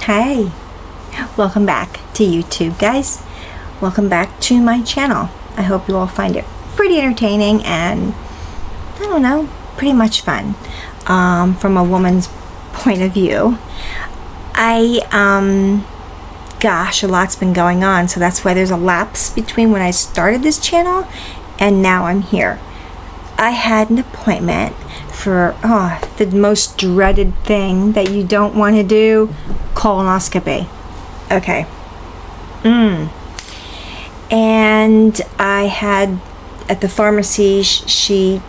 Hey, welcome back to YouTube, guys. Welcome back to my channel. I hope you all find it pretty entertaining and, I don't know, pretty much fun from a woman's point of view. Gosh, a lot's been going on, so that's why there's a lapse between when I started this channel and now I'm here. I had an appointment for the most dreaded thing that you don't want to do, colonoscopy. Okay. And I had at the pharmacy, she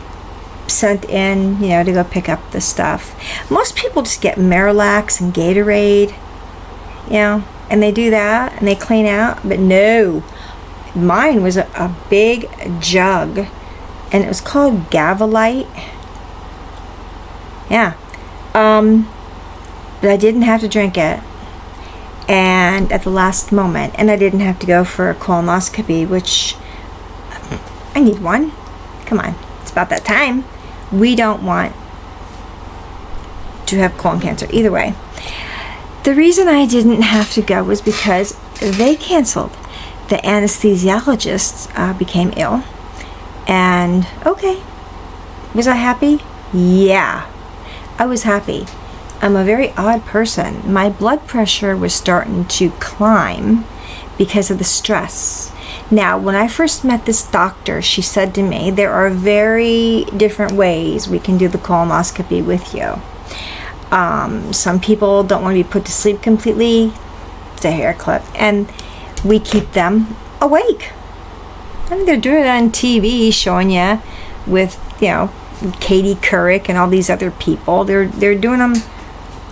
sent in, to go pick up the stuff. Most people just get Marilax and Gatorade, and they do that and they clean out, but no, mine was a big jug and it was called Gavolite. But I didn't have to drink it, and at the last moment, and I didn't have to go for a colonoscopy, which I need one. Come on, it's about that time. We don't want to have colon cancer either way. The reason I didn't have to go was because they canceled. The anesthesiologist became ill, and okay, was I happy? Yeah, I was happy. I'm a very odd person. My blood pressure was starting to climb because of the stress. Now, when I first met this doctor, she said to me, there are very different ways we can do the colonoscopy with you. Some people don't want to be put to sleep completely. It's a hair clip. And we keep them awake. I mean, they're doing it on TV, showing you with, Katie Couric and all these other people. They're doing them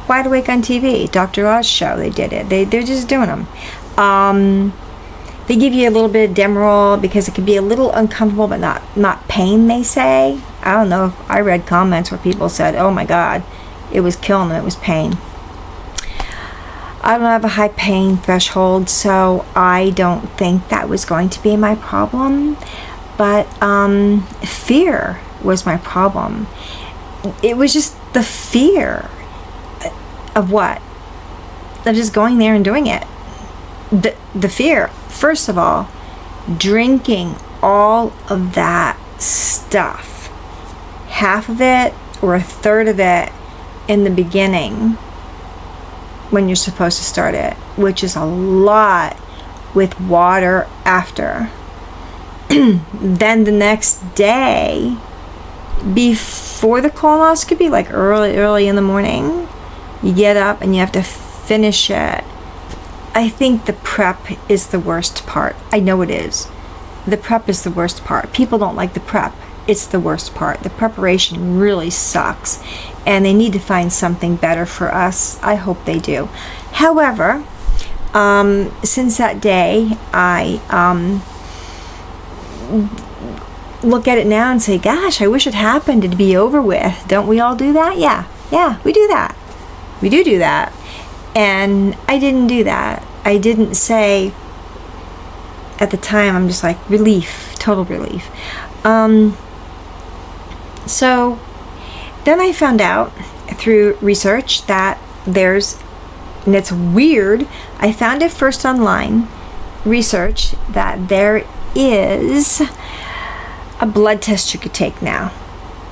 wide awake on TV. Dr. Oz show, they did it. They're just doing them. They give you a little bit of Demerol because it can be a little uncomfortable, but not pain, they say. I don't know if I read comments where people said, oh my God, it was killing them, it was pain. I don't have a high pain threshold, so I don't think that was going to be my problem. But fear was my problem. It was just the fear of what? Of just going there and doing it. The fear. First of all, drinking all of that stuff. Half of it or a third of it in the beginning when you're supposed to start it, which is a lot with water after. Then the next day, before the colonoscopy, like early in the morning, you get up and you have to finish it. I think the prep is the worst part. I know it is. The prep is the worst part. People don't like the prep. It's the worst part. The preparation really sucks, and they need to find something better for us. I hope they do. However, since that day, I look at it now and say, gosh, I wish it happened to be over with. Don't we all do that? Yeah, we do that. We do that. And I didn't do that. I didn't say, at the time, I'm just like, relief, total relief. So then I found out through research that and it's weird, I found it first online, research, that there is a blood test you could take now.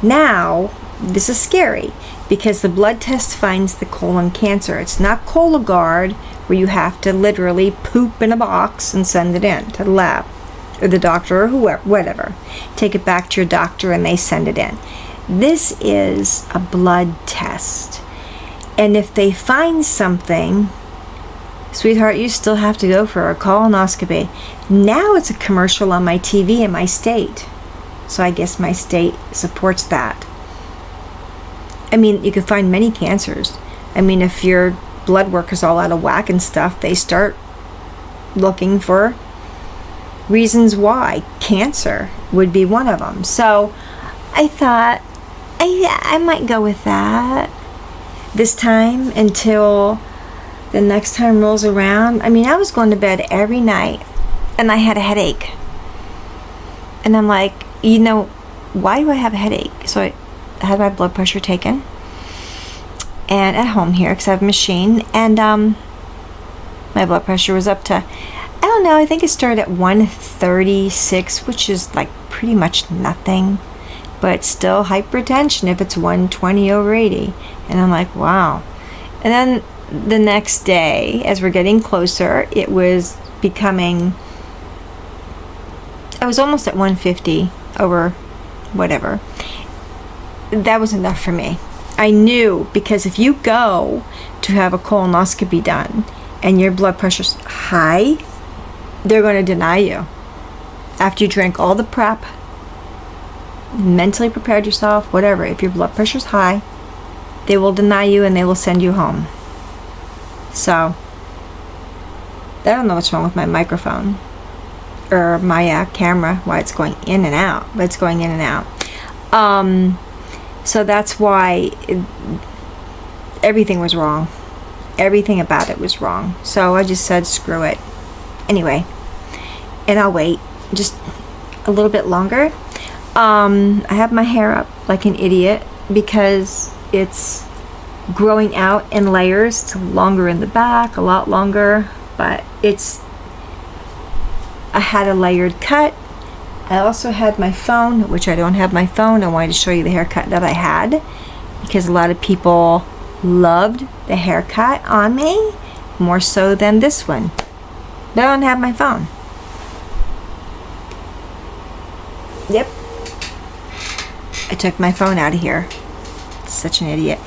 Now, this is scary because the blood test finds the colon cancer. It's not Cologuard, where you have to literally poop in a box and send it in to the lab or the doctor or whoever, whatever. Take it back to your doctor and they send it in. This is a blood test. And if they find something, sweetheart, you still have to go for a colonoscopy. Now it's a commercial on my TV in my state. So I guess my state supports that. I mean, you can find many cancers. I mean, if your blood work is all out of whack and stuff, they start looking for reasons why. Cancer would be one of them. So I thought I might go with that this time until the next time rolls around. I mean, I was going to bed every night and I had a headache. And I'm like, why do I have a headache? So I had my blood pressure taken and at home here because I have a machine, and My blood pressure was up to, I don't know, I think it started at 136, which is like pretty much nothing, but still hypertension if it's 120 over 80. And I'm like, wow. And then the next day, as we're getting closer, it was becoming, I was almost at 150 over whatever. That was enough for me. I knew, because if you go to have a colonoscopy done and your blood pressure's high, they're going to deny you. After you drank all the prep, mentally prepared yourself, whatever, if your blood pressure's high, they will deny you and they will send you home. So, I don't know what's wrong with my microphone or my camera, why it's going in and out, but it's going in and out. So that's why everything was wrong. Everything about it was wrong. So I just said, screw it. Anyway, and I'll wait just a little bit longer. I have my hair up like an idiot because it's growing out in layers. It's longer in the back, a lot longer, but I had a layered cut. I also had my phone, which I don't have my phone. I wanted to show you the haircut that I had because a lot of people loved the haircut on me, more so than this one. But I don't have my phone. Yep. I took my phone out of here. Such an idiot.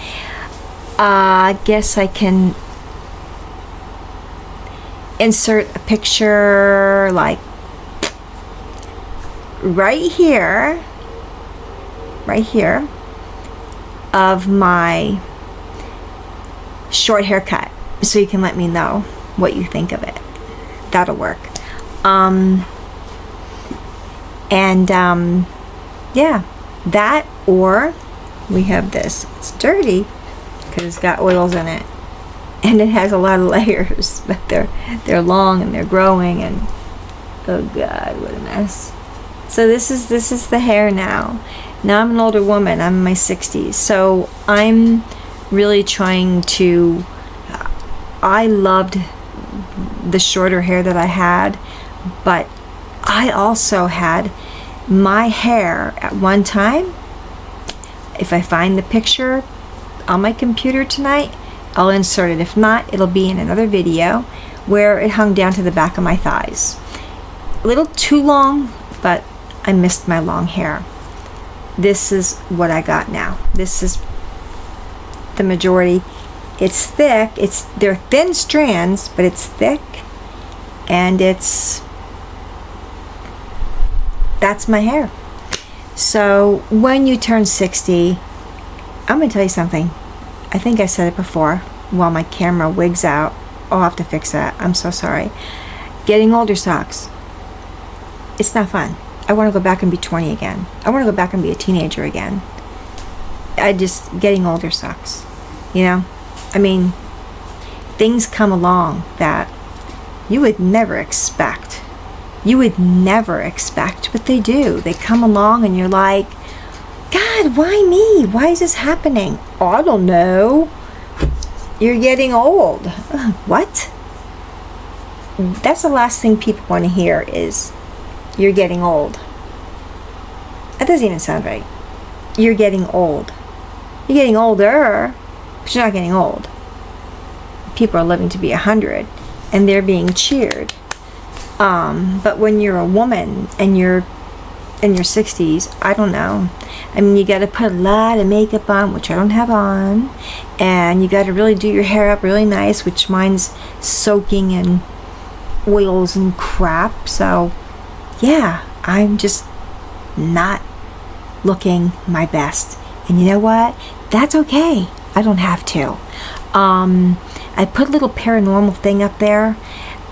I guess I can insert a picture like right here of my short haircut, so you can let me know what you think of it. That'll work. Yeah, that, or we have this. It's dirty because it's got oils in it, and it has a lot of layers, but they're long and they're growing, and oh god, what a mess. So this is the hair now. Now I'm an older woman. I'm in my 60s. So I'm really trying to, I loved the shorter hair that I had, but I also had my hair at one time. If I find the picture on my computer tonight, I'll insert it. If not, it'll be in another video where it hung down to the back of my thighs. A little too long, but I missed my long hair. This is what I got now. This is the majority. It's thick. They're thin strands, but it's thick, and that's my hair. So when you turn 60, I'm gonna tell you something. I think I said it before. While my camera wigs out, I'll have to fix that. I'm so sorry. Getting older sucks. It's not fun. I want to go back and be 20 again. I want to go back and be a teenager again. Getting older sucks. You know? I mean, things come along that you would never expect. You would never expect, but they do. They come along and you're like, God, why me? Why is this happening? Oh, I don't know. You're getting old. What? That's the last thing people want to hear is, you're getting old. That doesn't even sound right. You're getting old. You're getting older, but you're not getting old. People are living to be 100, and they're being cheered. But when you're a woman and you're in your 60s, I don't know. I mean, you got to put a lot of makeup on, which I don't have on, and you got to really do your hair up really nice, which mine's soaking in oils and crap. So yeah, I'm just not looking my best. And you know what? That's okay. I don't have to. I put a little paranormal thing up there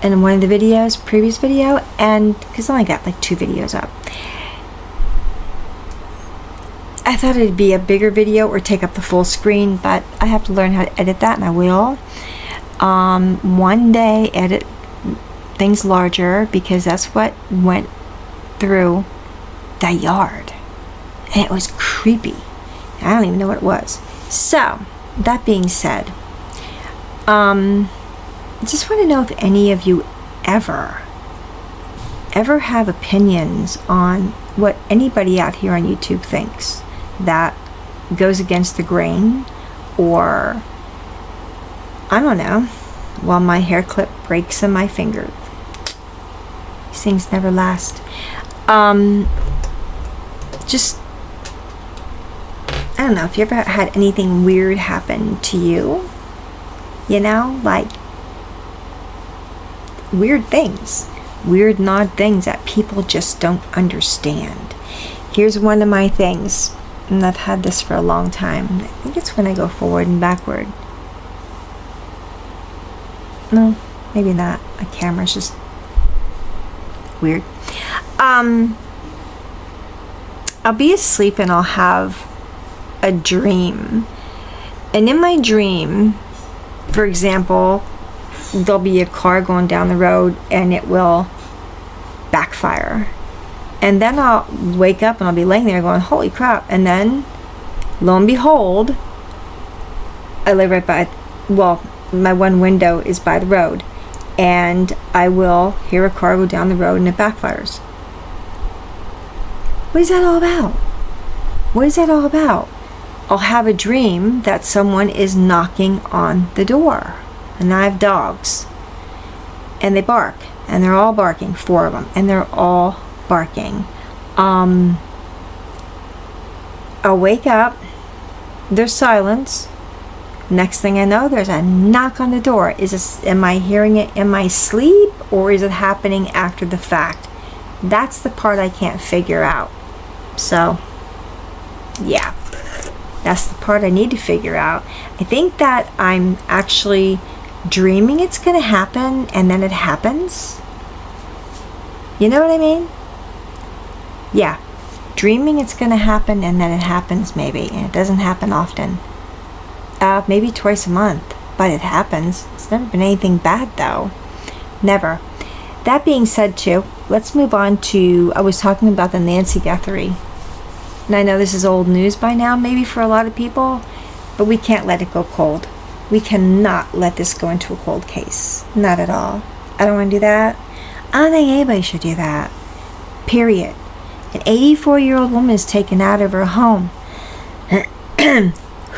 in one of the videos, previous video, and because I only got like 2 videos up. I thought it'd be a bigger video or take up the full screen, but I have to learn how to edit that, and I will. One day edit things larger, because that's what went through the yard, and it was creepy. I don't even know what it was. So that being said, I just want to know if any of you ever have opinions on what anybody out here on YouTube thinks that goes against the grain, or I don't know, while my hair clip breaks in my finger. These things never last. Just, I don't know, if you ever had anything weird happen to you, you know, like weird things, weird and odd things that people just don't understand. Here's one of my things, and I've had this for a long time. I think it's when I go forward and backward. No, maybe not. My camera's just weird. I'll be asleep and I'll have a dream. And in my dream, for example, there'll be a car going down the road and it will backfire. And then I'll wake up and I'll be laying there going, holy crap. And then, lo and behold, I live right by, well, my one window is by the road. And I will hear a car go down the road and it backfires. What is that all about? What is that all about? I'll have a dream that someone is knocking on the door. And I have dogs. And they bark. And they're all barking, 4 of them. And they're all barking. I'll wake up. There's silence. Next thing I know, there's a knock on the door. Am I hearing it in my sleep, or is it happening after the fact? That's the part I can't figure out. So, yeah. That's the part I need to figure out. I think that I'm actually dreaming it's going to happen, and then it happens. You know what I mean? Yeah. Dreaming it's going to happen, and then it happens maybe. And it doesn't happen often. Maybe twice a month. But it happens. It's never been anything bad, though. Never. That being said, too, let's move on to... I was talking about the Nancy Gutherie. And I know this is old news by now, maybe for a lot of people. But we can't let it go cold. We cannot let this go into a cold case. Not at all. I don't want to do that. I don't think anybody should do that. Period. An 84-year-old woman is taken out of her home,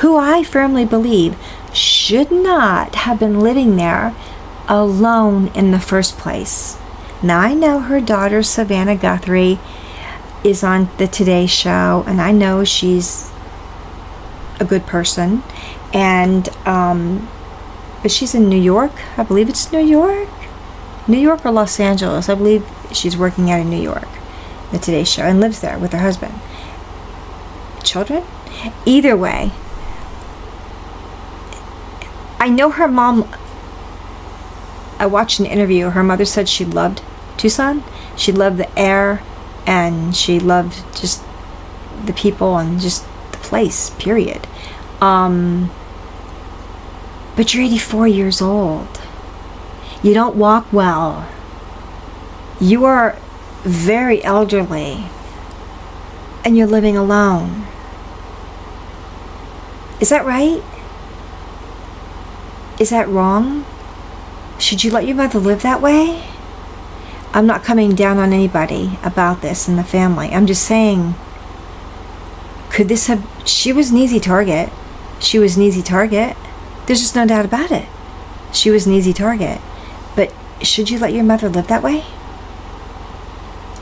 who I firmly believe should not have been living there alone in the first place. Now, I know her daughter, Savannah Gutherie, is on the Today Show, and I know she's a good person, and but she's in New York. I believe it's New York or Los Angeles. I believe she's working out in New York, the Today Show, and lives there with her husband. Children? Either way, I know her mom. I watched an interview. Her mother said she loved Tucson. She loved the air, and she loved just the people and just the place, period. But you're 84 years old. You don't walk well. You are very elderly, and you're living alone. Is that right? Is that wrong? Should you let your mother live that way? I'm not coming down on anybody about this in the family. I'm just saying, could this have... She was an easy target. She was an easy target. There's just no doubt about it. She was an easy target. But should you let your mother live that way?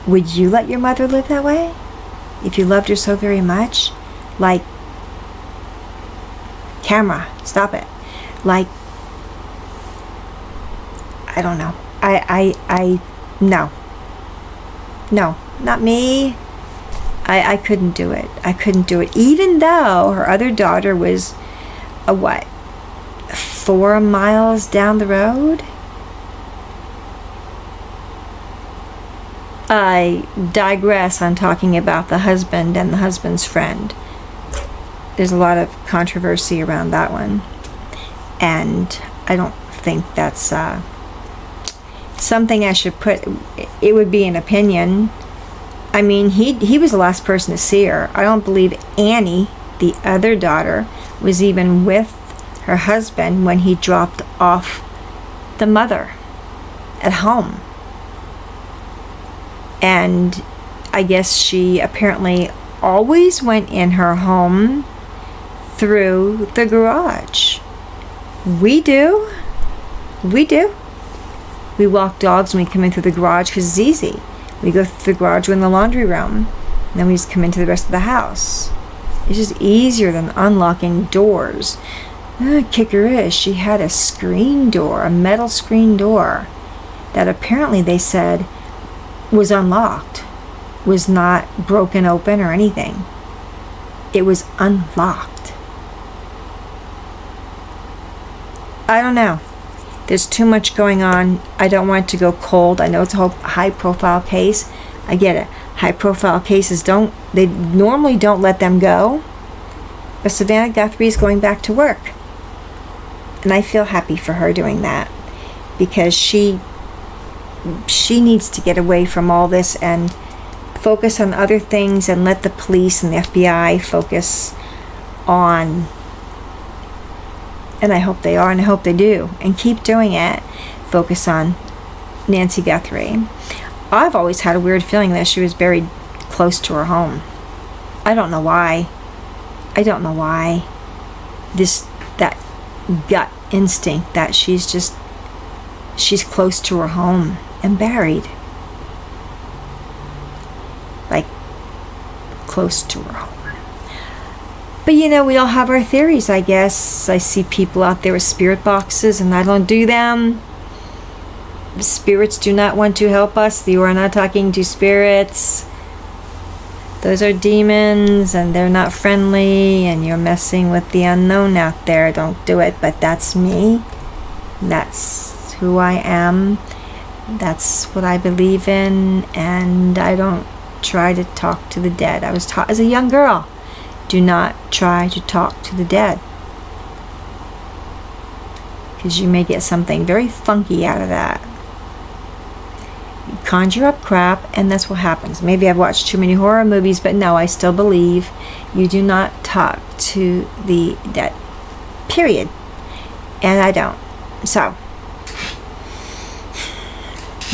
Would you let your mother live that way? If you loved her so very much? Like, camera, stop it. Like, I don't know. No, not me. I couldn't do it. I couldn't do it. Even though her other daughter was, 4 miles down the road? I digress on talking about the husband and the husband's friend. There's a lot of controversy around that one. And I don't think that's something I should put. It would be an opinion. I mean, he was the last person to see her. I don't believe Annie, the other daughter, was even with her husband when he dropped off the mother at home. And I guess she apparently always went in her home through the garage. We do. We walk dogs when we come in through the garage because it's easy. We go through the garage, we're in the laundry room, and then we just come into the rest of the house. It's just easier than unlocking doors. The kicker is she had a screen door, a metal screen door, that apparently they said was unlocked, was not broken open or anything. It was unlocked. I don't know. There's too much going on. I don't want it to go cold. I know it's a high profile case. I get it. High profile cases they normally don't let them go. But Savannah Gutherie is going back to work. And I feel happy for her doing that. Because she needs to get away from all this and focus on other things and let the police and the FBI focus on. And I hope they are, and I hope they do, and keep doing it. Focus on Nancy Gutherie. I've always had a weird feeling that she was buried close to her home. I don't know why. That gut instinct that she's close to her home and buried. Like, close to her home. But we all have our theories, I guess. I see people out there with spirit boxes, and I don't do them. Spirits do not want to help us. You are not talking to spirits. Those are demons, and they're not friendly, and you're messing with the unknown out there. Don't do it. But that's me. That's who I am. That's what I believe in, and I don't try to talk to the dead. I was taught as a young girl, do not try to talk to the dead, because you may get something very funky out of that. You conjure up crap, and that's what happens. Maybe I've watched too many horror movies, but no, I still believe you do not talk to the dead. Period. And I don't. So,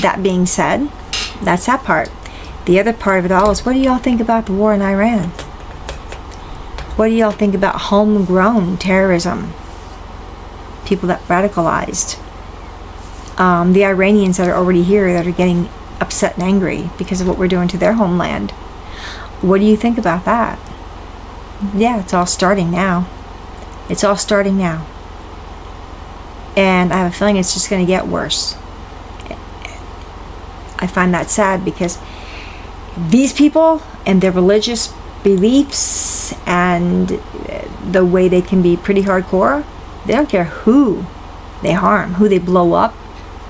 that being said, that's that part. The other part of it all is, what do y'all think about the war in Iran? What do y'all think about homegrown terrorism? People that radicalized. The Iranians that are already here that are getting upset and angry because of what we're doing to their homeland. What do you think about that? Yeah, it's all starting now. It's all starting now. And I have a feeling it's just going to get worse. I find that sad because these people and their religious beliefs and the way they can be pretty hardcore, they don't care who they harm, who they blow up,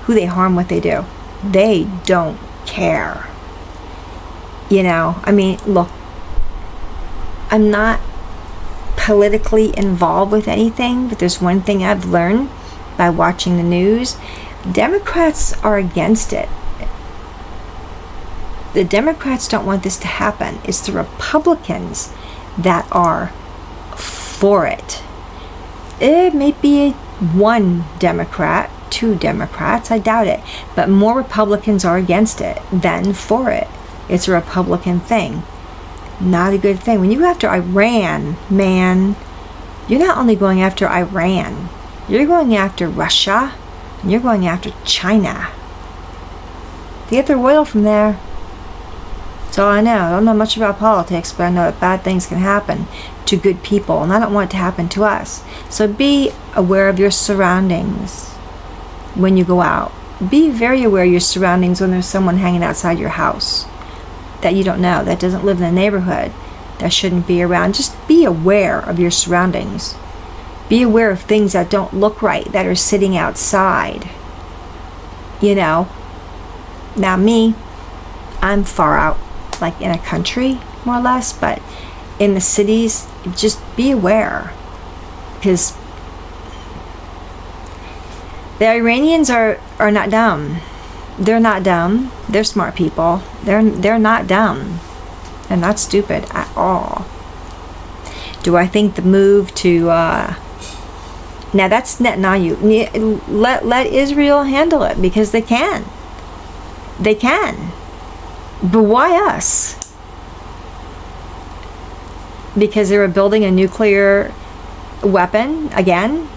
who they harm, what they do. They don't care. Look, I'm not politically involved with anything, but there's one thing I've learned by watching the news. Democrats are against it. The Democrats don't want this to happen. It's the Republicans that are for it. It may be one Democrat, two Democrats, I doubt it. But more Republicans are against it than for it. It's a Republican thing. Not a good thing. When you go after Iran, man, you're not only going after Iran, you're going after Russia, and you're going after China. They get their oil from there. That's all I know. I don't know much about politics, but I know that bad things can happen to good people, and I don't want it to happen to us. So be aware of your surroundings when you go out. Be very aware of your surroundings when there's someone hanging outside your house that you don't know, that doesn't live in the neighborhood, that shouldn't be around. Just be aware of your surroundings. Be aware of things that don't look right, that are sitting outside. Now me, I'm far out, like in a country, more or less, but in the cities, just be aware. Because the Iranians are not dumb. They're not dumb. They're smart people. They're not dumb. They're not stupid at all. Do I think the move to Now that's not you. Let Israel handle it, because they can. They can. But why us? Because they were building a nuclear weapon again?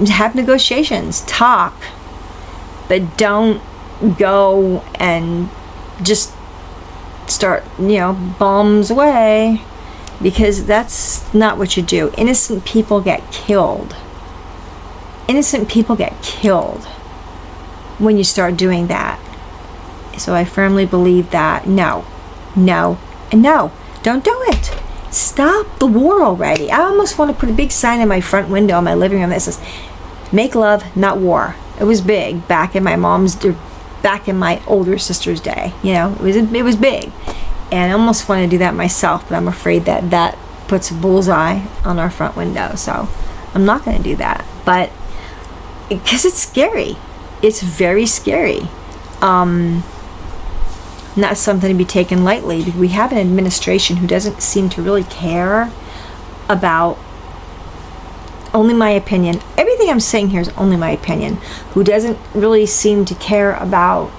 Have negotiations, talk, but don't go and just start, bombs away, because that's not what you do. Innocent people get killed. Innocent people get killed when you start doing that. So I firmly believe that no, and no. Don't do it. Stop the war already. I almost want to put a big sign in my front window in my living room that says, "Make love, not war." It was big back in my older sister's day. It was big. And I almost want to do that myself, but I'm afraid that puts a bullseye on our front window. So I'm not going to do that. But because it's scary. It's very scary. Not something to be taken lightly. We have an administration who doesn't seem to really care about, only my opinion, everything I'm saying here is only my opinion, who doesn't really seem to care about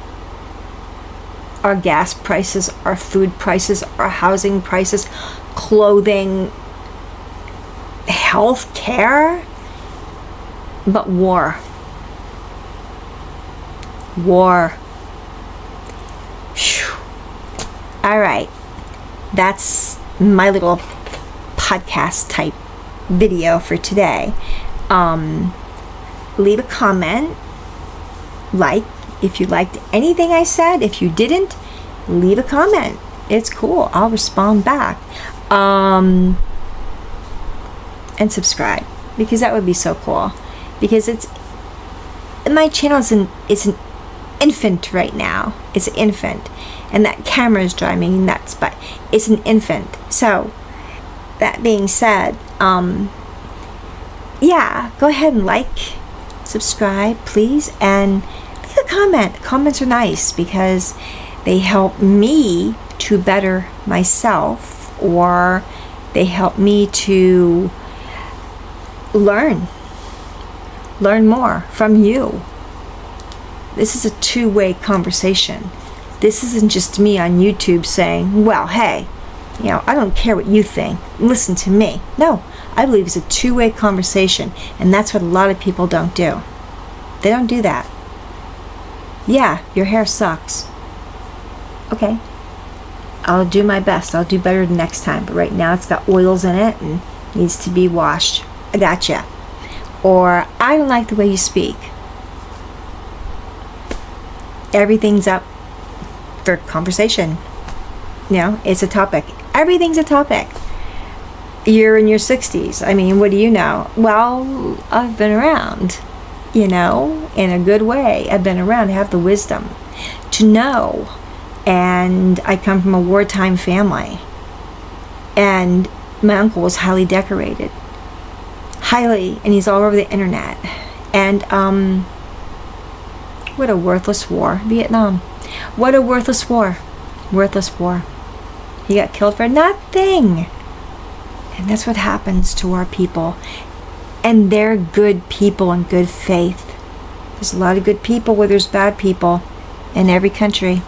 our gas prices, our food prices, our housing prices, clothing, health care, but war. All right, that's my little podcast type video for today. Leave a comment, if you liked anything I said. If you didn't, leave a comment. It's cool. I'll respond back. And subscribe, because that would be so cool. Because my channel is an infant right now. It's an infant. And that camera is driving me nuts, but it's an infant. So, that being said, go ahead and subscribe, please, and leave a comment. Comments are nice because they help me to better myself, or they help me to learn more from you. This is a two-way conversation. This isn't just me on YouTube saying, well, hey, I don't care what you think. Listen to me. No, I believe it's a two-way conversation, and that's what a lot of people don't do. They don't do that. Yeah, your hair sucks. Okay. I'll do my best. I'll do better the next time. But right now it's got oils in it and needs to be washed. I gotcha. Or, I don't like the way you speak. Everything's up for conversation. It's a topic. Everything's a topic. You're in your 60s. I mean, what do you know? Well, I've been around, in a good way. I've been around. I have the wisdom to know. And I come from a wartime family. And my uncle was highly decorated. And he's all over the internet. And, what a worthless war. Vietnam. What a worthless war. Worthless war. He got killed for nothing. And that's what happens to our people. And they're good people in good faith. There's a lot of good people where there's bad people in every country.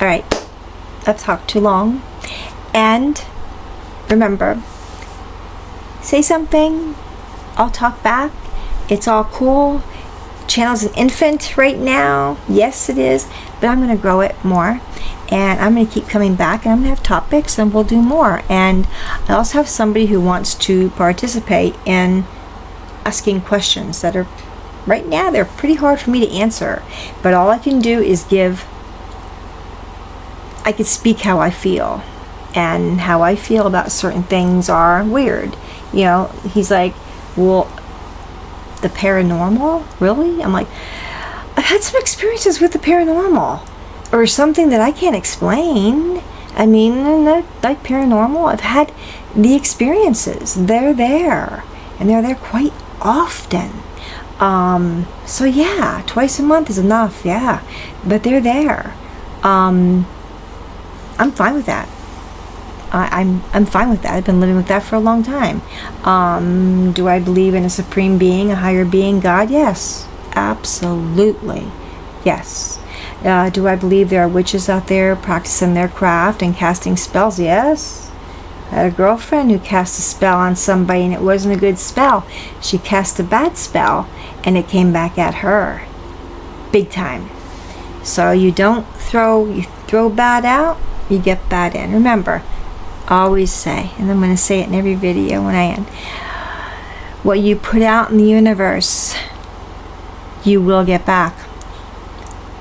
All right. I've talked too long. And remember, say something. I'll talk back. It's all cool. Channel's an infant right now. Yes, it is. But I'm going to grow it more. And I'm going to keep coming back. And I'm going to have topics. And we'll do more. And I also have somebody who wants to participate in asking questions that are, right now, they're pretty hard for me to answer. But all I can do is I can speak how I feel. And how I feel about certain things are weird. He's like, well, the paranormal? Really? I'm like, I've had some experiences with the paranormal. Or something that I can't explain. I mean, like paranormal, I've had the experiences. They're there. And they're there quite often. So yeah, twice a month is enough, yeah. But they're there. I'm fine with that. I'm fine with that. I've been living with that for a long time. Do I believe in a supreme being, a higher being, God? Yes, absolutely, yes. Do I believe there are witches out there practicing their craft and casting spells? Yes. I had a girlfriend who cast a spell on somebody and it wasn't a good spell. She cast a bad spell and it came back at her, big time. So you throw bad out, you get bad in. Remember, always say, and I'm going to say it in every video when I end, what you put out in the universe, you will get back.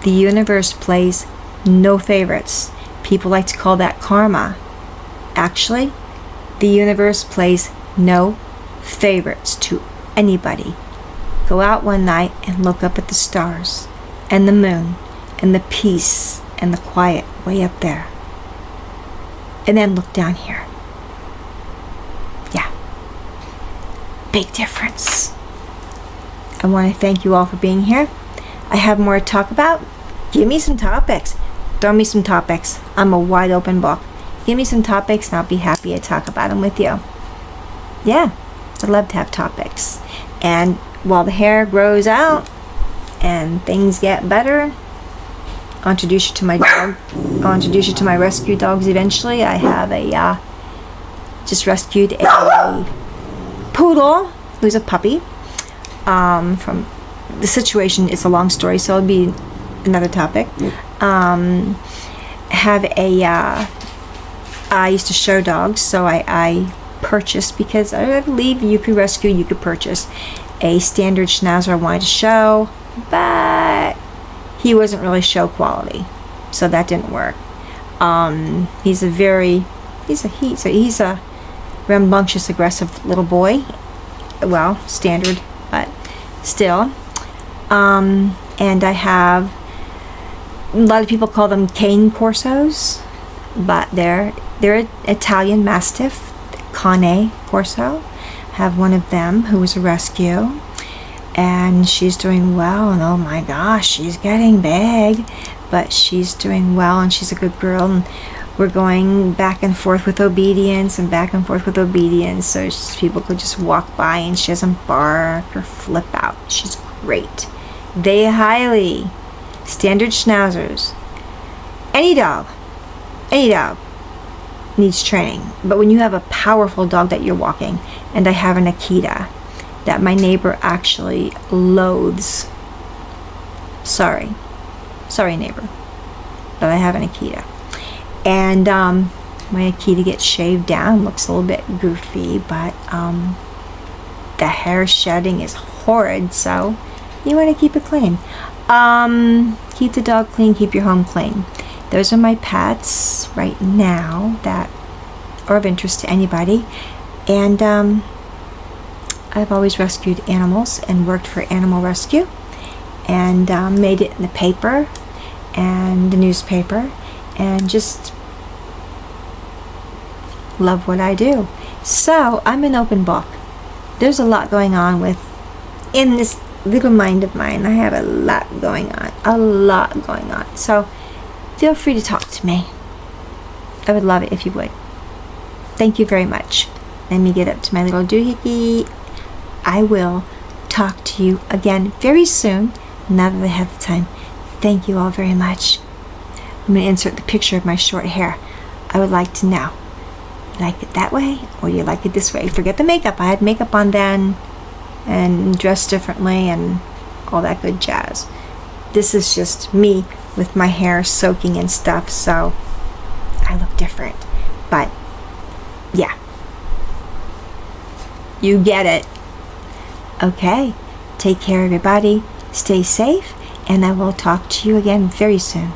The universe plays no favorites. People like to call that karma. Actually, the universe plays no favorites to anybody. Go out one night and look up at the stars and the moon and the peace and the quiet way up there. And then look down here. Yeah. Big difference. I want to thank you all for being here. I have more to talk about. Give me some topics. Throw me some topics. I'm a wide open book. Give me some topics and I'll be happy to talk about them with you. Yeah, I'd love to have topics. And while the hair grows out and things get better, I'll introduce you to my dog. I'll introduce you to my rescue dogs eventually. I have just rescued a poodle who's a puppy. From the situation, it's a long story, so it'll be another topic. I used to show dogs, so I purchased, because I believe you could rescue, you could purchase a standard schnauzer I wanted to show, but he wasn't really show quality, so that didn't work. He's a rambunctious, aggressive little boy. Well, standard, but still. And I have, a lot of people call them cane corsos, but they're Italian Mastiff, Cane Corso. Have one of them who was a rescue, and she's doing well, and oh my gosh, she's getting big, but she's doing well, and she's a good girl, and we're going back and forth with obedience, so people could just walk by and she doesn't bark or flip out. She's great. They highly standard schnauzers. Any dog needs training, but when you have a powerful dog that you're walking, and I have an Akita that my neighbor actually loathes. Sorry neighbor, but I have an Akita. And my Akita gets shaved down, looks a little bit goofy, but the hair shedding is horrid, so you want to keep it clean. Keep the dog clean, keep your home clean. Those are my pets right now that are of interest to anybody. And I've always rescued animals and worked for animal rescue, and made it in the paper and the newspaper, and just love what I do. So I'm an open book. There's a lot going on in this little mind of mine. I have a lot going on. So feel free to talk to me. I would love it if you would. Thank you very much. Let me get up to my little doohickey. I will talk to you again very soon, now that I have the time. Thank you all very much. I'm going to insert the picture of my short hair. I would like to know, like it that way, or do you like it this way? Forget the makeup. I had makeup on then and dressed differently and all that good jazz. This is just me with my hair soaking in stuff, so I look different. But yeah, you get it. Okay, take care everybody, stay safe, and I will talk to you again very soon.